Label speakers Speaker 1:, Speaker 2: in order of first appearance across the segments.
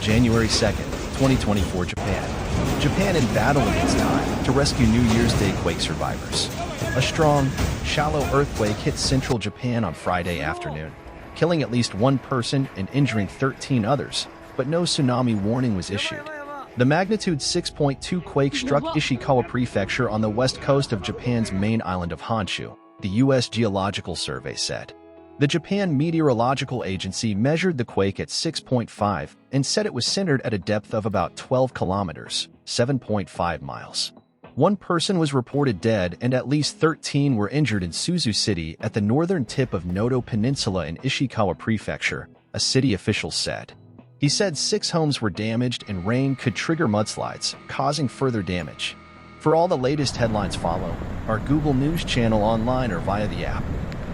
Speaker 1: January 2nd, 2024 Japan. Japan in battle against time to rescue New Year's Day quake survivors. A strong, shallow earthquake hit central Japan on Friday afternoon, killing at least one person and injuring 13 others, but no tsunami warning was issued. The magnitude 6.2 quake struck Ishikawa prefecture on the west coast of Japan's main island of Honshu, the US Geological Survey said. The Japan Meteorological Agency measured the quake at 6.5 and said it was centered at a depth of about 12 kilometers, 7.5 miles. One person was reported dead and at least 13 were injured in Suzu city at the northern tip of Noto Peninsula in Ishikawa prefecture, a city official said. He said 6 homes were damaged and rain could trigger mudslides, causing further damage. For all the latest headlines follow, our Google News channel online or via the app.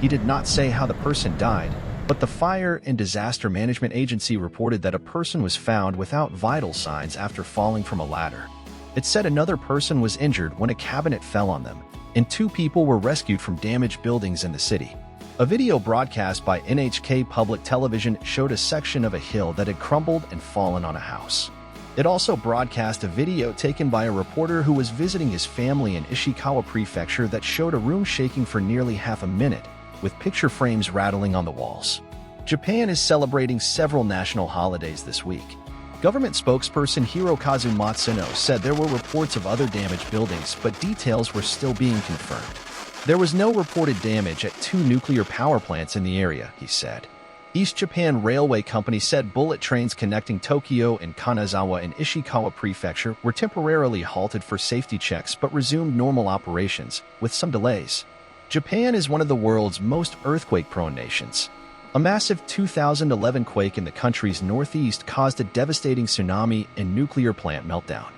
Speaker 1: He did not say how the person died, but the Fire and Disaster Management Agency reported that a person was found without vital signs after falling from a ladder. It said another person was injured when a cabinet fell on them, and 2 people were rescued from damaged buildings in the city. A video broadcast by NHK Public Television showed a section of a hill that had crumbled and fallen on a house. It also broadcast a video taken by a reporter who was visiting his family in Ishikawa prefecture that showed a room shaking for nearly half a minute, with picture frames rattling on the walls. Japan is celebrating several national holidays this week. Government spokesperson Hirokazu Matsuno said there were reports of other damaged buildings, but details were still being confirmed. There was no reported damage at 2 nuclear power plants in the area, he said. East Japan Railway Company said bullet trains connecting Tokyo and Kanazawa in Ishikawa prefecture were temporarily halted for safety checks but resumed normal operations, with some delays. Japan is one of the world's most earthquake-prone nations. A massive 2011 quake in the country's northeast caused a devastating tsunami and nuclear plant meltdown.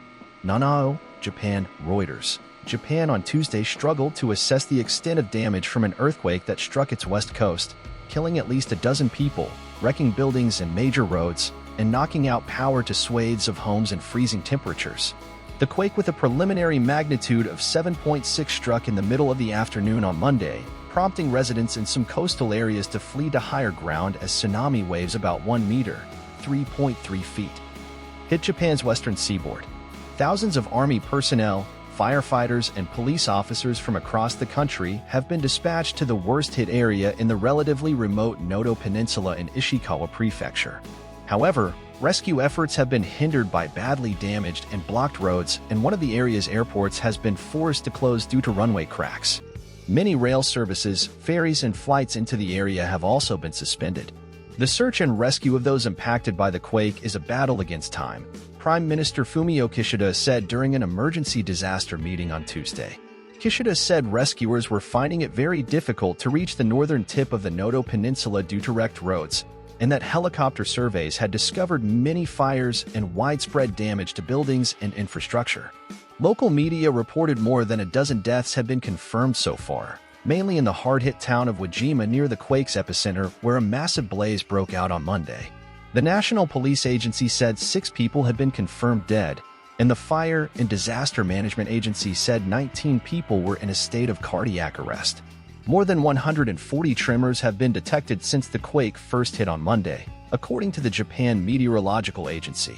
Speaker 1: Nanao, Japan, Reuters. Japan on Tuesday struggled to assess the extent of damage from an earthquake that struck its west coast, killing at least a dozen people, wrecking buildings and major roads, and knocking out power to swathes of homes in freezing temperatures. The quake with a preliminary magnitude of 7.6 struck in the middle of the afternoon on Monday, prompting residents in some coastal areas to flee to higher ground as tsunami waves about 1 meter, 3.3 feet, hit Japan's western seaboard. Thousands of army personnel, firefighters, and police officers from across the country have been dispatched to the worst-hit area in the relatively remote Noto Peninsula in Ishikawa prefecture. However, rescue efforts have been hindered by badly damaged and blocked roads, and one of the area's airports has been forced to close due to runway cracks. Many rail services, ferries, and flights into the area have also been suspended. The search and rescue of those impacted by the quake is a battle against time, Prime Minister Fumio Kishida said during an emergency disaster meeting on Tuesday. Kishida said rescuers were finding it very difficult to reach the northern tip of the Noto Peninsula due to wrecked roads, and that helicopter surveys had discovered many fires and widespread damage to buildings and infrastructure. Local media reported more than a dozen deaths had been confirmed so far, mainly in the hard-hit town of Wajima near the quake's epicenter, where a massive blaze broke out on Monday. The National Police Agency said 6 people had been confirmed dead, and the Fire and Disaster Management Agency said 19 people were in a state of cardiac arrest. More than 140 tremors have been detected since the quake first hit on Monday, according to the Japan Meteorological Agency.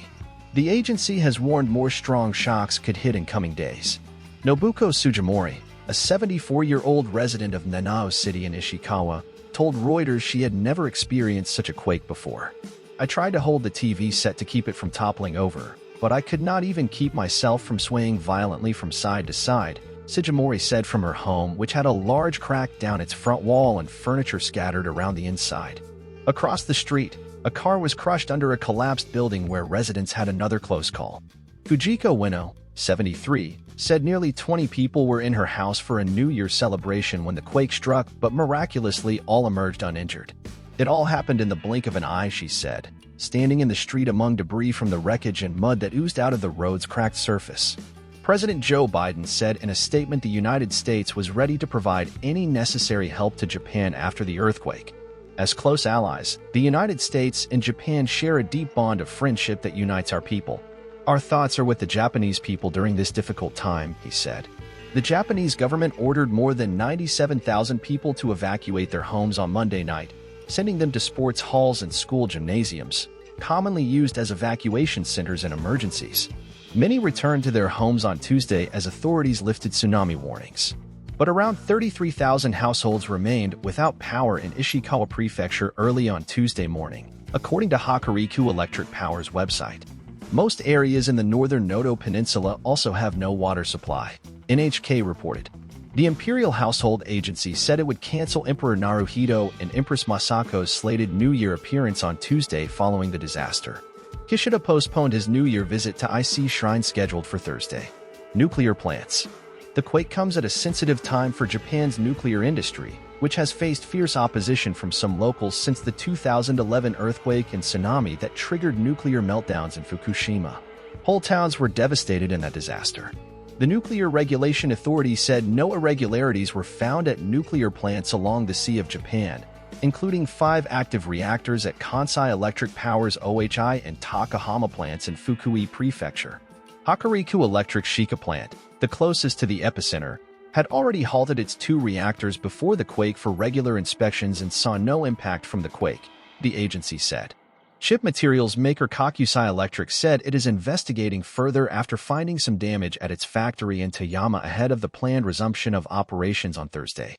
Speaker 1: The agency has warned more strong shocks could hit in coming days. Nobuko Sugimori, a 74-year-old resident of Nanao City in Ishikawa, told Reuters she had never experienced such a quake before. I tried to hold the TV set to keep it from toppling over, but I could not even keep myself from swaying violently from side to side, Sugimori said from her home, which had a large crack down its front wall and furniture scattered around the inside. Across the street, a car was crushed under a collapsed building where residents had another close call. Fujiko Ueno, 73, said nearly 20 people were in her house for a New Year's celebration when the quake struck, but miraculously all emerged uninjured. It all happened in the blink of an eye, she said, standing in the street among debris from the wreckage and mud that oozed out of the road's cracked surface. President Joe Biden said in a statement the United States was ready to provide any necessary help to Japan after the earthquake. As close allies, the United States and Japan share a deep bond of friendship that unites our people. Our thoughts are with the Japanese people during this difficult time, he said. The Japanese government ordered more than 97,000 people to evacuate their homes on Monday night, sending them to sports halls and school gymnasiums, commonly used as evacuation centers in emergencies. Many returned to their homes on Tuesday as authorities lifted tsunami warnings. But around 33,000 households remained without power in Ishikawa Prefecture early on Tuesday morning, according to Hokuriku Electric Power's website. Most areas in the northern Noto Peninsula also have no water supply, NHK reported. The Imperial Household Agency said it would cancel Emperor Naruhito and Empress Masako's slated New Year appearance on Tuesday following the disaster. Kishida postponed his New Year visit to IC Shrine scheduled for Thursday. Nuclear plants. The quake comes at a sensitive time for Japan's nuclear industry, which has faced fierce opposition from some locals since the 2011 earthquake and tsunami that triggered nuclear meltdowns in Fukushima. Whole towns were devastated in that disaster. The Nuclear Regulation Authority said no irregularities were found at nuclear plants along the Sea of Japan, including 5 active reactors at Kansai Electric Power's OHI and Takahama plants in Fukui Prefecture. Hokuriku Electric Shika plant, the closest to the epicenter, had already halted its 2 reactors before the quake for regular inspections and saw no impact from the quake, the agency said. Chip materials maker Kokusai Electric said it is investigating further after finding some damage at its factory in Toyama ahead of the planned resumption of operations on Thursday.